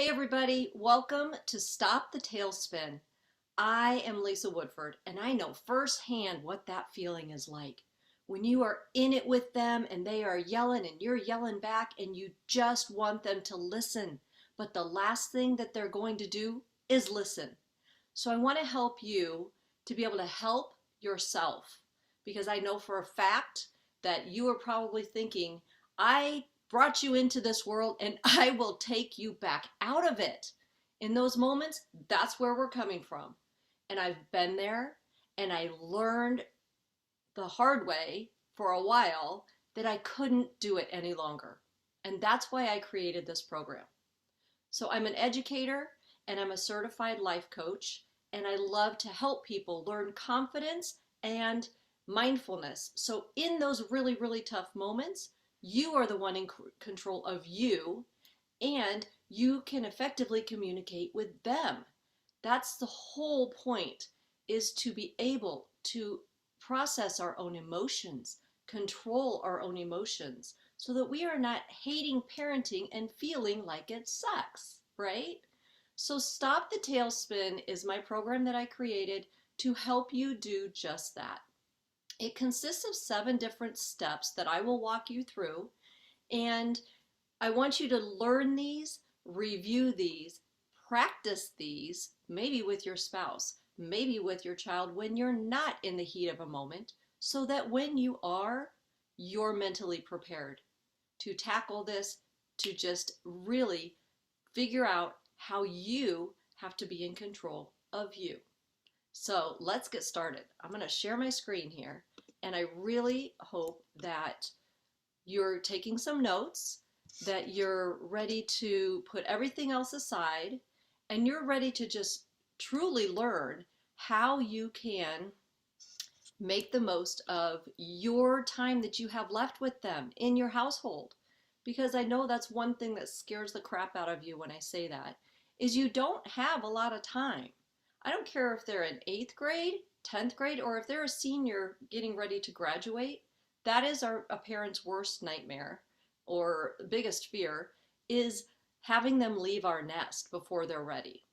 Hey everybody, welcome to Stop the Tailspin. I am Lisa Woodford and I know firsthand what that feeling is like. When you are in it with them and they are yelling and you're yelling back and you just want them to listen. But the last thing that they're going to do is listen. So I want to help you to be able to help yourself because I know for a fact that you are probably thinking, I brought you into this world and I will take you back out of it. In those moments, that's where we're coming from. And I've been there and I learned the hard way for a while that I couldn't do it any longer. And that's why I created this program. So I'm an educator and I'm a certified life coach, and I love to help people learn confidence and mindfulness. So in those really, really tough moments, you are the one in control of you, and you can effectively communicate with them. That's the whole point, is to be able to process our own emotions, control our own emotions, so that we are not hating parenting and feeling like it sucks, right? So Stop the Tailspin is my program that I created to help you do just that. It consists of 7 different steps that I will walk you through, and I want you to learn these, review these, practice these, maybe with your spouse, maybe with your child when you're not in the heat of a moment, so that when you are, you're mentally prepared to tackle this, to just really figure out how you have to be in control of you. So let's get started. I'm going to share my screen here, and I really hope that you're taking some notes, that you're ready to put everything else aside, and you're ready to just truly learn how you can make the most of your time that you have left with them in your household. Because I know that's one thing that scares the crap out of you when I say that, is you don't have a lot of time. I don't care if they're in 8th grade, 10th grade, or if they're a senior getting ready to graduate. That is a parent's worst nightmare or biggest fear, is having them leave our nest before they're ready.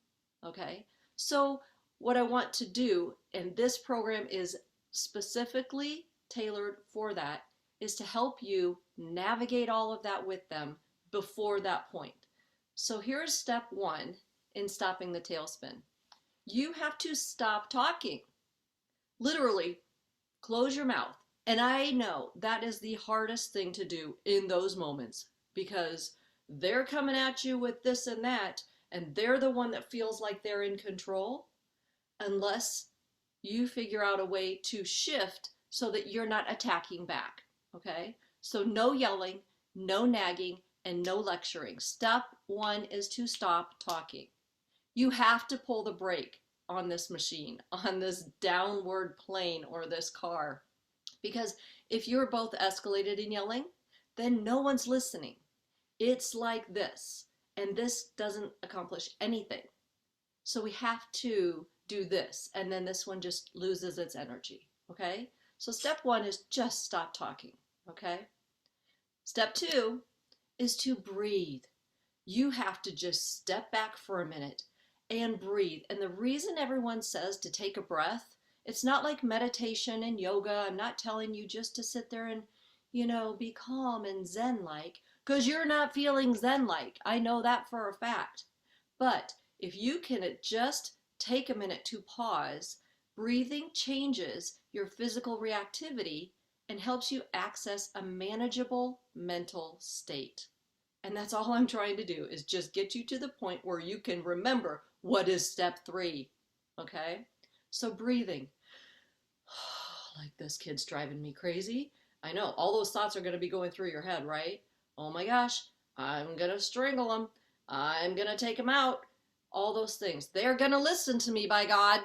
Okay? So what I want to do, and this program is specifically tailored for that, is to help you navigate all of that with them before that point. So here's step 1 in stopping the tailspin. You have to stop talking. Literally, close your mouth. And I know that is the hardest thing to do in those moments, because they're coming at you with this and that, and they're the one that feels like they're in control, unless you figure out a way to shift so that you're not attacking back. Okay? So no yelling, no nagging, and no lecturing. Step 1 is to stop talking. You have to pull the brake on this machine, on this downward plane or this car. Because if you're both escalated in yelling, then no one's listening. It's like this, and this doesn't accomplish anything. So we have to do this, and then this one just loses its energy, okay? So step 1 is just stop talking, okay? Step 2 is to breathe. You have to just step back for a minute and breathe. And the reason everyone says to take a breath, it's not like meditation and yoga. I'm not telling you just to sit there and, be calm and zen-like, because you're not feeling zen-like. I know that for a fact. But if you can just take a minute to pause, breathing changes your physical reactivity and helps you access a manageable mental state. And that's all I'm trying to do, is just get you to the point where you can remember what is step 3. Okay? So breathing. Like, this kid's driving me crazy. I know, all those thoughts are going to be going through your head, right? Oh my gosh, I'm going to strangle him. I'm going to take him out. All those things. They're going to listen to me, by God.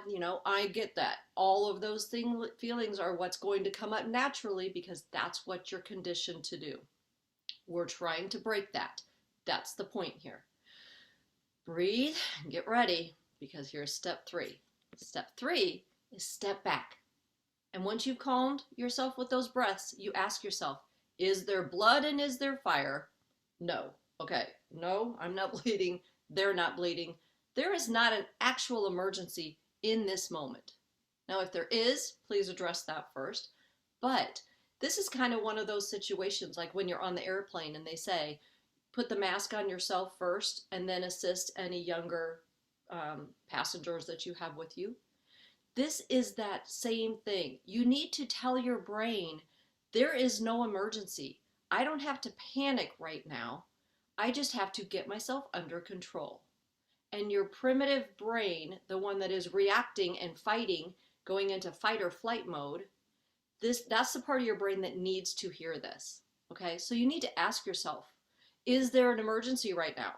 I get that. All of those feelings are what's going to come up naturally, because that's what you're conditioned to do. We're trying to break that. That's the point here. Breathe and get ready, because here's step 3. Step 3 is step back. And once you've calmed yourself with those breaths, you ask yourself, is there blood and is there fire? No. Okay. No, I'm not bleeding. they're not bleeding. There is not an actual emergency in this moment. Now, if there is, please address that first. But this is kind of one of those situations like when you're on the airplane and they say, put the mask on yourself first and then assist any younger passengers that you have with you. This is that same thing. You need to tell your brain, there is no emergency. I don't have to panic right now. I just have to get myself under control. And your primitive brain, the one that is reacting and fighting, going into fight or flight mode, that's the part of your brain that needs to hear this. Okay? So you need to ask yourself, is there an emergency right now?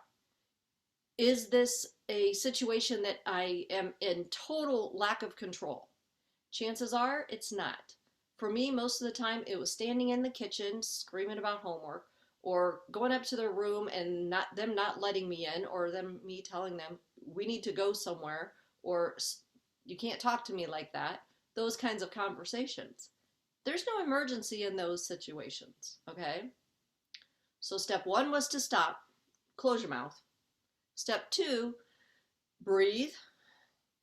Is this a situation that I am in total lack of control? Chances are it's not. For me, most of the time, it was standing in the kitchen screaming about homework, or going up to their room and them not letting me in, or me telling them we need to go somewhere, or you can't talk to me like that. Those kinds of conversations. There's no emergency in those situations, okay? So step one was to stop, close your mouth. Step two, breathe,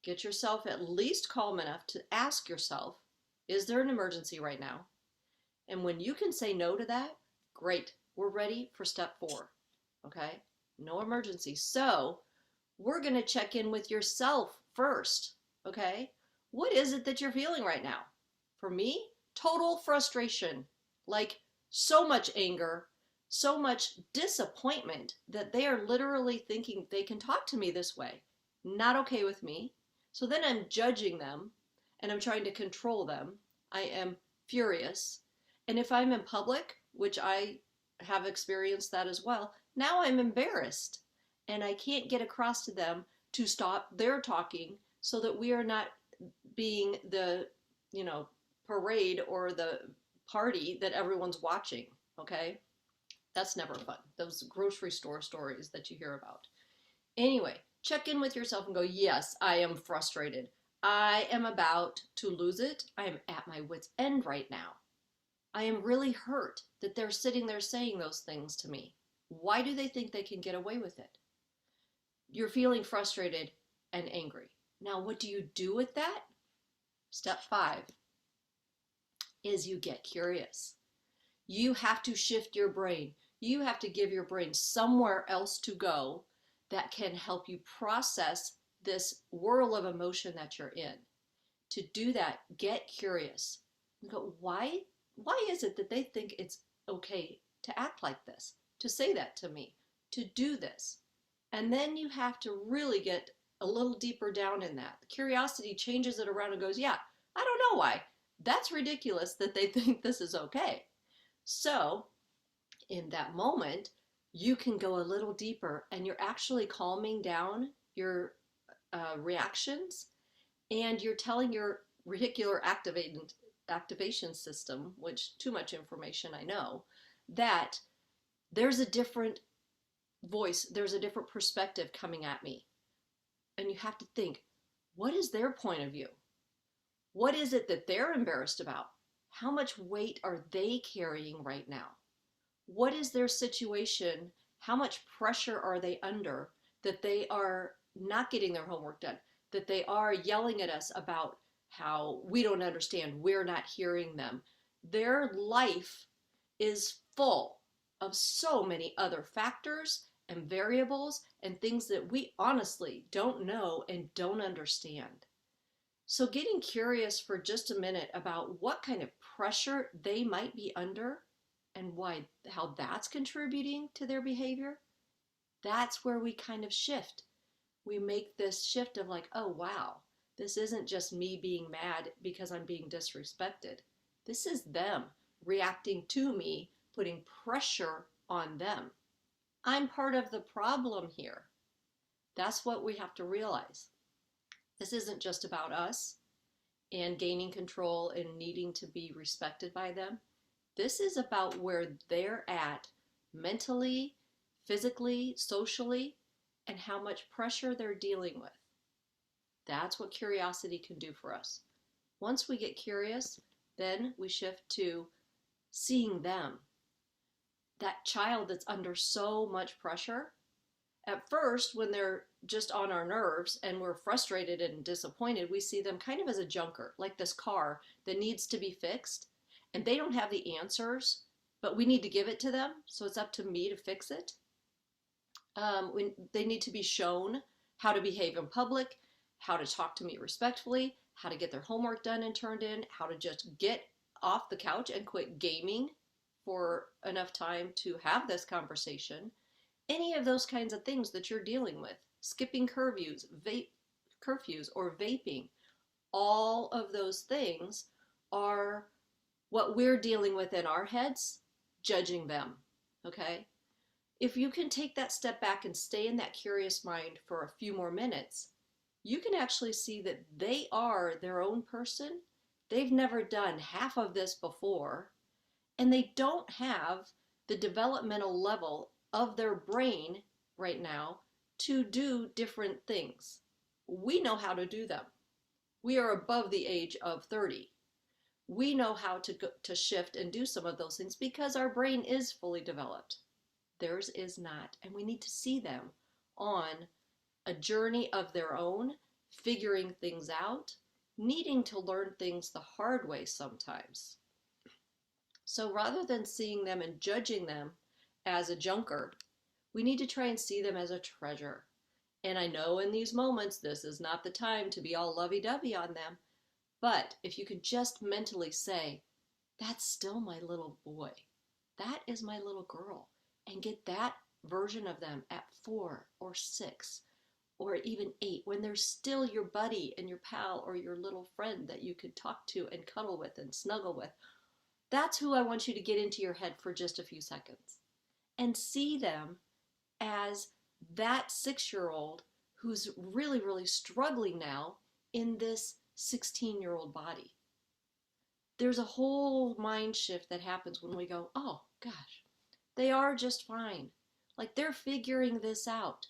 get yourself at least calm enough to ask yourself, is there an emergency right now? And when you can say no to that, great, we're ready for step four, okay? No emergency. So we're gonna check in with yourself first, okay? What is it that you're feeling right now? For me, total frustration, like so much anger, so much disappointment that they are literally thinking they can talk to me this way. Not okay with me. So then I'm judging them and I'm trying to control them. I am furious. And if I'm in public, which I have experienced that as well, now I'm embarrassed and I can't get across to them to stop their talking so that we are not being the, parade or the party that everyone's watching, okay? That's never fun. Those grocery store stories that you hear about. Anyway, check in with yourself and go, yes, I am frustrated. I am about to lose it. I am at my wit's end right now. I am really hurt that they're sitting there saying those things to me. Why do they think they can get away with it? You're feeling frustrated and angry. Now, what do you do with that? Step 5 is you get curious. You have to shift your brain. You have to give your brain somewhere else to go that can help you process this whirl of emotion that you're in. To do that, get curious. You go, why is it that they think it's okay to act like this, to say that to me, to do this? And then you have to really get a little deeper down in that. Curiosity changes it around and goes, yeah, I don't know why. That's ridiculous that they think this is okay. So in that moment, you can go a little deeper and you're actually calming down your reactions, and you're telling your reticular activation system, which too much information I know, that there's a different voice, there's a different perspective coming at me. And you have to think, what is their point of view? What is it that they're embarrassed about? How much weight are they carrying right now? What is their situation? How much pressure are they under that they are not getting their homework done? That they are yelling at us about how we don't understand, we're not hearing them. Their life is full of so many other factors and variables and things that we honestly don't know and don't understand. So getting curious for just a minute about what kind of pressure they might be under and how that's contributing to their behavior, that's where we kind of shift. We make this shift of like, oh wow, this isn't just me being mad because I'm being disrespected. This is them reacting to me, putting pressure on them. I'm part of the problem here. That's what we have to realize. This isn't just about us and gaining control and needing to be respected by them. This is about where they're at mentally, physically, socially, and how much pressure they're dealing with. That's what curiosity can do for us. Once we get curious, then we shift to seeing them. That child that's under so much pressure, At first, when they're just on our nerves and we're frustrated and disappointed, we see them kind of as a junker, like this car that needs to be fixed. And they don't have the answers, but we need to give it to them. So it's up to me to fix it. When they need to be shown how to behave in public, how to talk to me respectfully, how to get their homework done and turned in, how to just get off the couch and quit gaming for enough time to have this conversation. Any of those kinds of things that you're dealing with, skipping curfews or vaping, all of those things are what we're dealing with in our heads, judging them. Okay? If you can take that step back and stay in that curious mind for a few more minutes, you can actually see that they are their own person. They've never done half of this before, and they don't have the developmental level of their brain right now to do different things. We know how to do them. We are above the age of 30. We know how to shift and do some of those things because our brain is fully developed. Theirs is not, and we need to see them on a journey of their own, figuring things out, needing to learn things the hard way sometimes. So rather than seeing them and judging them as a junker, we need to try and see them as a treasure. And I know in these moments, this is not the time to be all lovey-dovey on them, but if you could just mentally say, that's still my little boy, that is my little girl, and get that version of them at 4 or 6 or even 8, when they're still your buddy and your pal or your little friend that you could talk to and cuddle with and snuggle with. That's who I want you to get into your head for just a few seconds and see them as that 6-year-old who's really, really struggling now in this 16-year-old body. There's a whole mind shift that happens when we go, oh gosh, they are just fine. Like they're figuring this out.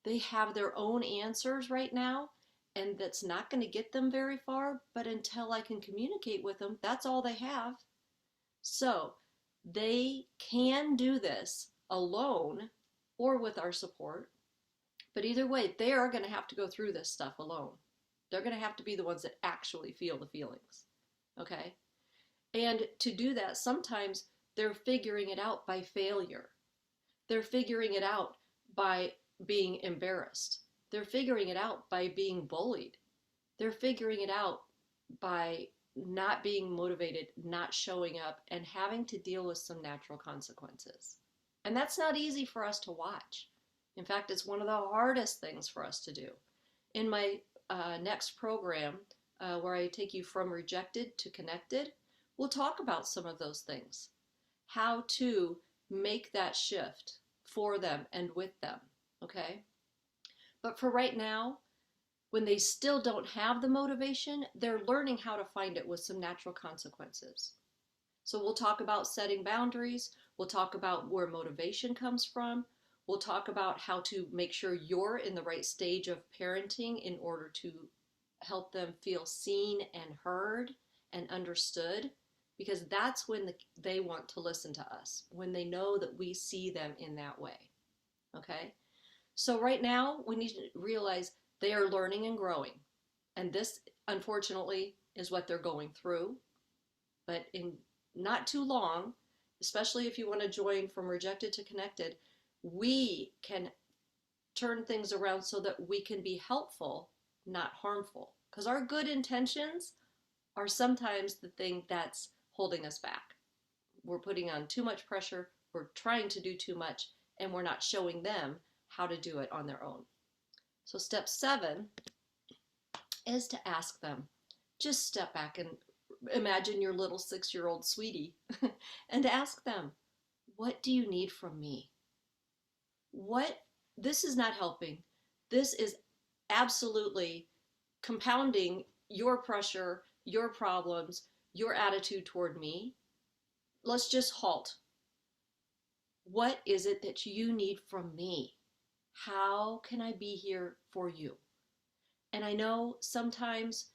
They have their own answers right now, and that's not going to get them very far, but until I can communicate with them, that's all they have. So they can do this alone or with our support, but either way, they are going to have to go through this stuff alone. They're going to have to be the ones that actually feel the feelings, okay? And to do that, sometimes they're figuring it out by failure. They're figuring it out by being embarrassed. They're figuring it out by being bullied. They're figuring it out by not being motivated, not showing up, and having to deal with some natural consequences. And that's not easy for us to watch. In fact, it's one of the hardest things for us to do. In my next program, where I take you from rejected to connected, we'll talk about some of those things. How to make that shift for them and with them, okay? But for right now, when they still don't have the motivation, they're learning how to find it with some natural consequences. So we'll talk about setting boundaries. We'll talk about where motivation comes from. We'll talk about how to make sure you're in the right stage of parenting in order to help them feel seen and heard and understood, because that's when they want to listen to us, when they know that we see them in that way. Okay? So right now, we need to realize they are learning and growing. And this, unfortunately, is what they're going through. But in not too long, especially if you want to join from rejected to connected, we can turn things around so that we can be helpful, not harmful. Because our good intentions are sometimes the thing that's holding us back. We're putting on too much pressure, we're trying to do too much, and we're not showing them how to do it on their own. So step 7 is to ask them. Just step back and imagine your little 6-year-old sweetie and ask them, what do you need from me? This is not helping. This is absolutely compounding your pressure, your problems, your attitude toward me. Let's just halt. What is it that you need from me? How can I be here for you? And I know sometimes,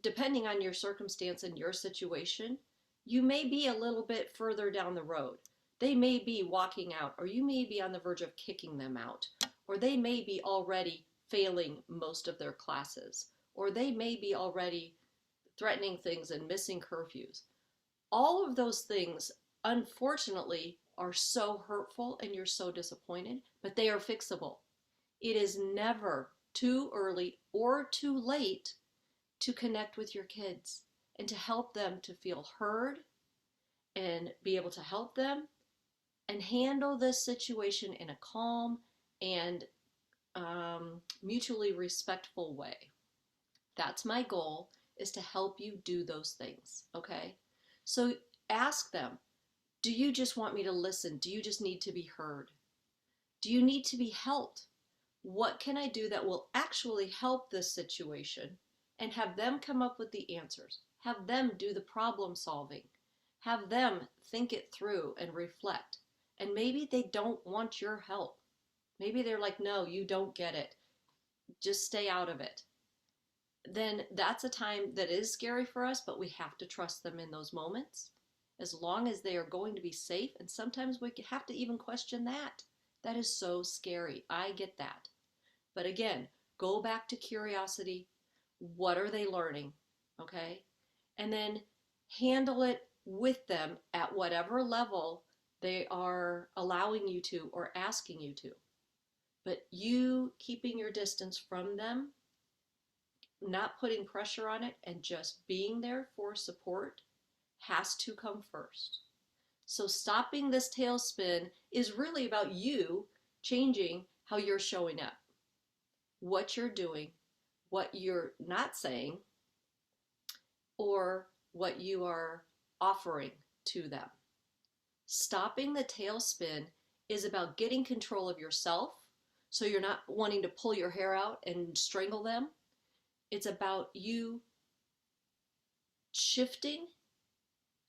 depending on your circumstance and your situation, you may be a little bit further down the road. They may be walking out, or you may be on the verge of kicking them out, or they may be already failing most of their classes, or they may be already threatening things and missing curfews. All of those things, unfortunately, are so hurtful and you're so disappointed, but they are fixable. It is never too early or too late to connect with your kids and to help them to feel heard and be able to help them and handle this situation in a calm and mutually respectful way. That's my goal, is to help you do those things, okay? So ask them, do you just want me to listen? Do you just need to be heard? Do you need to be helped? What can I do that will actually help this situation? And have them come up with the answers. Have them do the problem solving. Have them think it through and reflect. And maybe they don't want your help. Maybe they're like, no, you don't get it. Just stay out of it. Then that's a time that is scary for us, but we have to trust them in those moments as long as they are going to be safe. And sometimes we have to even question that. That is so scary. I get that. But again, go back to curiosity. What are they learning? Okay? And then handle it with them at whatever level they are allowing you to or asking you to. But you keeping your distance from them, not putting pressure on it, and just being there for support has to come first. So stopping this tailspin is really about you changing how you're showing up, what you're doing, what you're not saying, or what you are offering to them. Stopping the tailspin is about getting control of yourself, so you're not wanting to pull your hair out and strangle them. It's about you shifting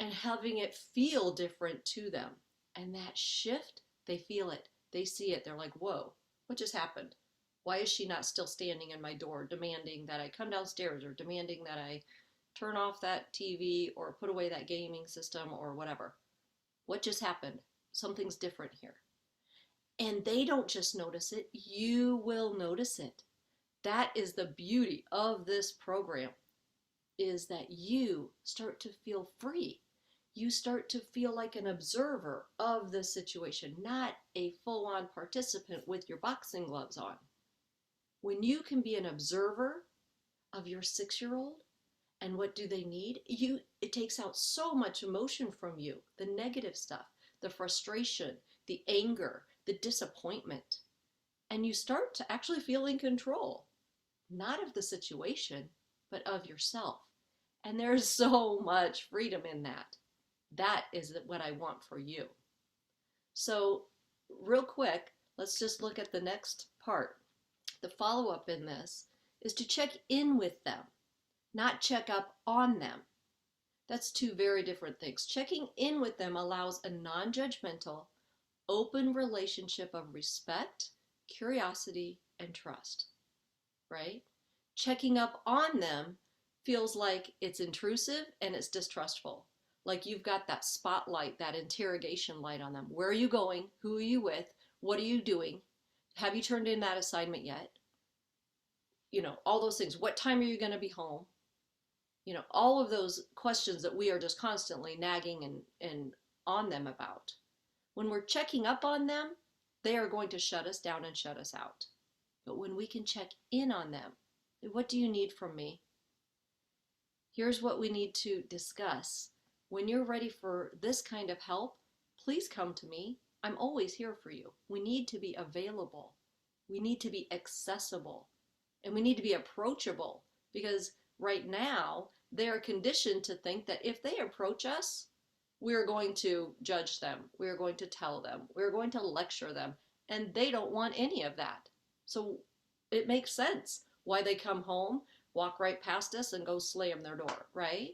and having it feel different to them. And that shift, they feel it, they see it, they're like, whoa, what just happened? Why is she not still standing in my door demanding that I come downstairs, or demanding that I turn off that TV or put away that gaming system or whatever? What just happened? Something's different here. And they don't just notice it, you will notice it. That is the beauty of this program, is that you start to feel free. You start to feel like an observer of the situation, not a full-on participant with your boxing gloves on. When you can be an observer of your 6-year-old and what do they need, it takes out so much emotion from you, the negative stuff, the frustration, the anger, the disappointment. And you start to actually feel in control, not of the situation, but of yourself. And there's so much freedom in that. That is what I want for you. So real quick, let's just look at the next part. The follow-up in this is to check in with them, not check up on them. That's two very different things. Checking in with them allows a non-judgmental, open relationship of respect, curiosity, and trust, right? Checking up on them feels like it's intrusive and it's distrustful. Like you've got that spotlight, that interrogation light on them. Where are you going? Who are you with? What are you doing? Have you turned in that assignment yet? All those things. What time are you going to be home? All of those questions that we are just constantly nagging and on them about. When we're checking up on them, they are going to shut us down and shut us out. But when we can check in on them, what do you need from me? Here's what we need to discuss. When you're ready for this kind of help, please come to me. I'm always here for you. We need to be available. We need to be accessible. And we need to be approachable, because right now they are conditioned to think that if they approach us, we're going to judge them. We're going to tell them. We're going to lecture them. And they don't want any of that. So it makes sense why they come home, walk right past us, and go slam their door, right?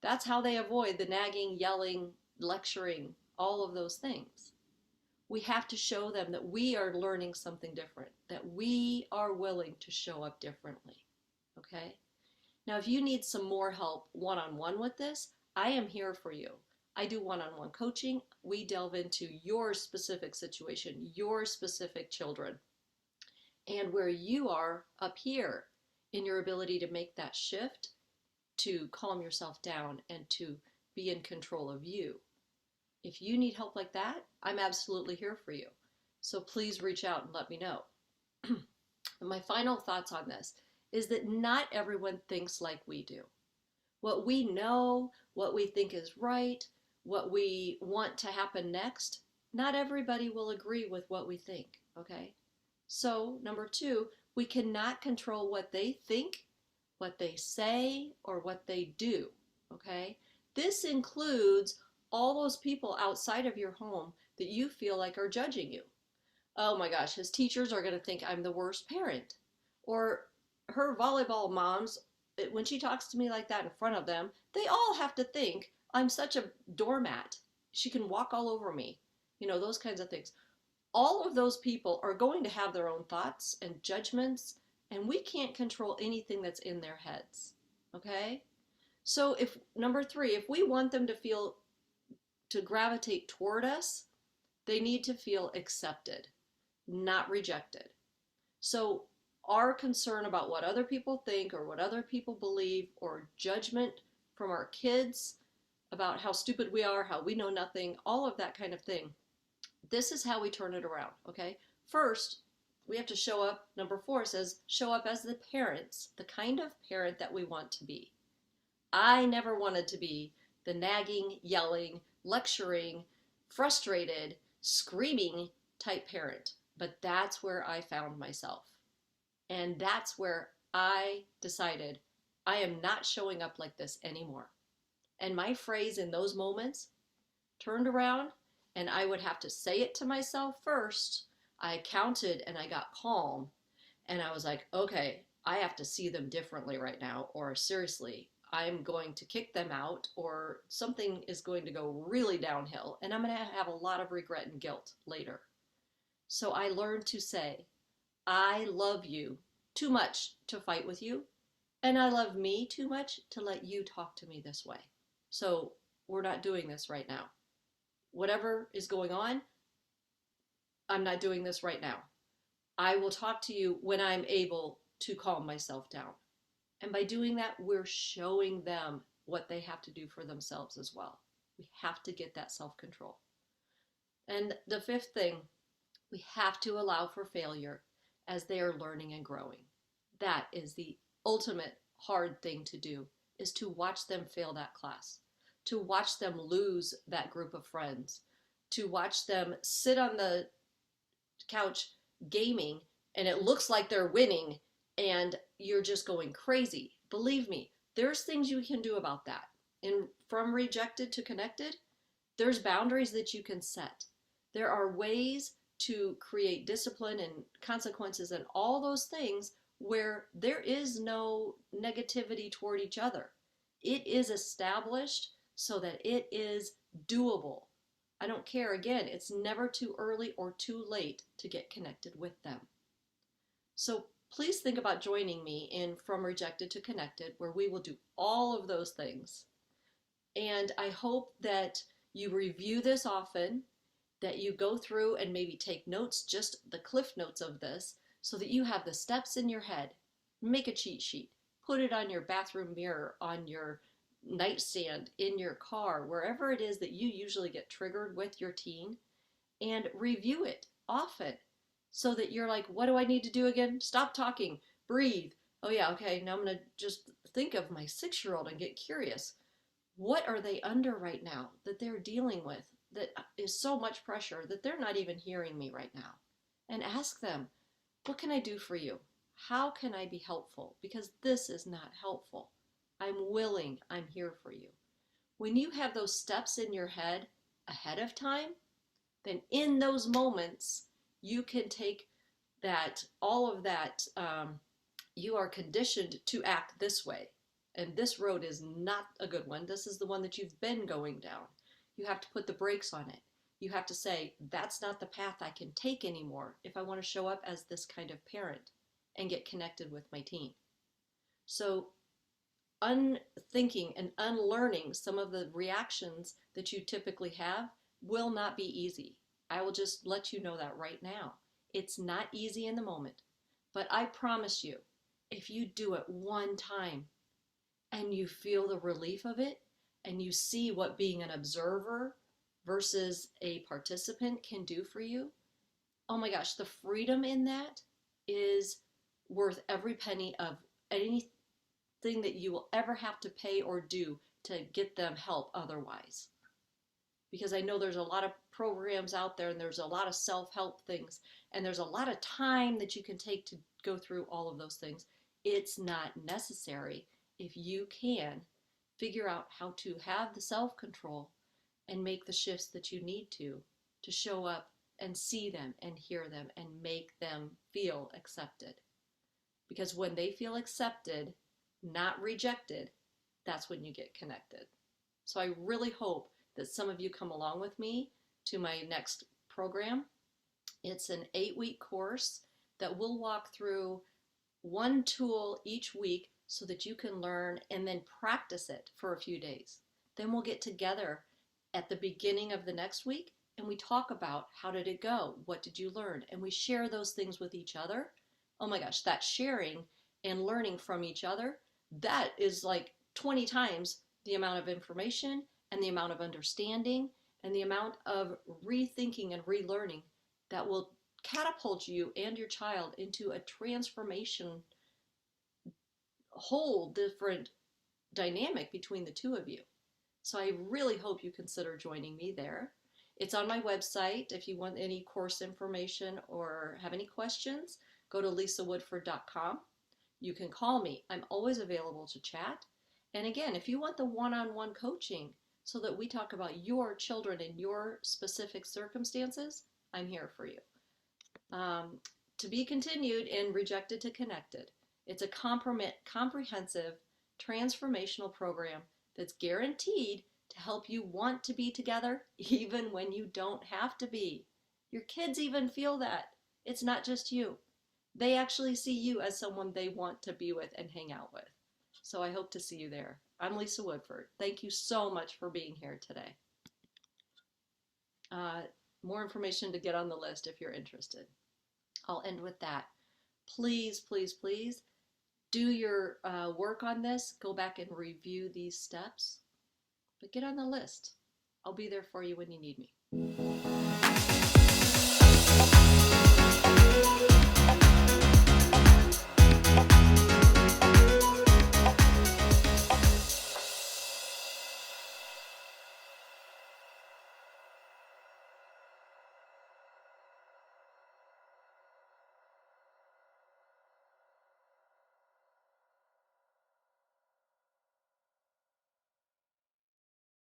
That's how they avoid the nagging, yelling, lecturing, all of those things. We have to show them that we are learning something different, that we are willing to show up differently, okay? Now, if you need some more help one-on-one with this, I am here for you. I do one-on-one coaching. we delve into your specific situation, your specific children, and where you are up here in your ability to make that shift, to calm yourself down and to be in control of you. If you need help like that, I'm absolutely here for you. So please reach out and let me know. My final thoughts on this is that not everyone thinks like we do. What we know, what we think is right, what we want to happen next, not everybody will agree with what we think, okay? So, number two, we cannot control what they think, what they say, or what they do, okay? This includes all those people outside of your home that you feel like are judging you. Oh my gosh, his teachers are going to think I'm the worst parent. Or her volleyball moms, when she talks to me like that in front of them, they all have to think I'm such a doormat. She can walk all over me. You know, those kinds of things. All of those people are going to have their own thoughts and judgments, and we can't control anything that's in their heads. Okay? So if number three, if we want them to feel to gravitate toward us, they need to feel accepted, not rejected. So our concern about what other people think or what other people believe, or judgment from our kids about how stupid we are, how we know nothing, all of that kind of thing, this is how we turn it around, okay? First, we have to show up. Number four says, show up as the parents, the kind of parent that we want to be. I never wanted to be the nagging, yelling, lecturing, frustrated, screaming type parent. But that's where I found myself. And that's where I decided I am not showing up like this anymore. And my phrase in those moments turned around, and I would have to say it to myself first. I counted and I got calm. And I was like, okay, I have to see them differently right now, or seriously, I'm going to kick them out, or something is going to go really downhill, and I'm going to have a lot of regret and guilt later. So I learned to say, I love you too much to fight with you, and I love me too much to let you talk to me this way. So we're not doing this right now. Whatever is going on, I'm not doing this right now. I will talk to you when I'm able to calm myself down. And by doing that, we're showing them what they have to do for themselves as well. We have to get that self-control. And the fifth thing, we have to allow for failure as they are learning and growing. That is the ultimate hard thing to do, is to watch them fail that class, to watch them lose that group of friends, to watch them sit on the couch gaming and it looks like they're winning and you're just going crazy. Believe me, there's things you can do about that. And from rejected to connected, there's boundaries that you can set. There are ways to create discipline and consequences and all those things where there is no negativity toward each other. It is established so that it is doable. I don't care. Again, it's never too early or too late to get connected with them. So please think about joining me in From Rejected to Connected, where we will do all of those things. And I hope that you review this often, that you go through and maybe take notes, just the cliff notes of this, so that you have the steps in your head. Make a cheat sheet. Put it on your bathroom mirror, on your nightstand, in your car, wherever it is that you usually get triggered with your teen, and review it often so that you're like, what do I need to do again? Stop talking, breathe. Oh yeah, okay, now I'm going to just think of my 6-year-old and get curious. What are they under right now that they're dealing with that is so much pressure that they're not even hearing me right now? And ask them, what can I do for you? How can I be helpful? Because this is not helpful. I'm willing, I'm here for you. When you have those steps in your head ahead of time, then in those moments, you can take that, all of that, you are conditioned to act this way. And this road is not a good one. This is the one that you've been going down. You have to put the brakes on it. You have to say, that's not the path I can take anymore if I want to show up as this kind of parent and get connected with my teen. So unthinking and unlearning some of the reactions that you typically have will not be easy. I will just let you know that right now. It's not easy in the moment, but I promise you, if you do it one time and you feel the relief of it and you see what being an observer versus a participant can do for you, oh my gosh, the freedom in that is worth every penny of anything that you will ever have to pay or do to get them help otherwise. Because I know there's a lot of programs out there and there's a lot of self-help things and there's a lot of time that you can take to go through all of those things. It's not necessary if you can figure out how to have the self-control and make the shifts that you need to show up and see them and hear them and make them feel accepted. Because when they feel accepted, not rejected, that's when you get connected. So I really hope that some of you come along with me to my next program. It's an 8-week course that we'll walk through one tool each week so that you can learn and then practice it for a few days. Then we'll get together at the beginning of the next week and we talk about how did it go? What did you learn? And we share those things with each other. Oh my gosh, that sharing and learning from each other, that is like 20 times the amount of information and the amount of understanding and the amount of rethinking and relearning that will catapult you and your child into a transformation, whole different dynamic between the two of you. So I really hope you consider joining me there. It's on my website. If you want any course information or have any questions, go to lisawoodford.com. You can call me. I'm always available to chat. And again, if you want the one-on-one coaching so that we talk about your children and your specific circumstances, I'm here for you. To be continued in Rejected to Connected. It's a comprehensive transformational program that's guaranteed to help you want to be together even when you don't have to be. Your kids even feel that. It's not just you. They actually see you as someone they want to be with and hang out with. So I hope to see you there. I'm Lisa Woodford. Thank you so much for being here today. More information to get on the list if you're interested. I'll end with that. Please, please, please do your work on this. Go back and review these steps. But get on the list. I'll be there for you when you need me.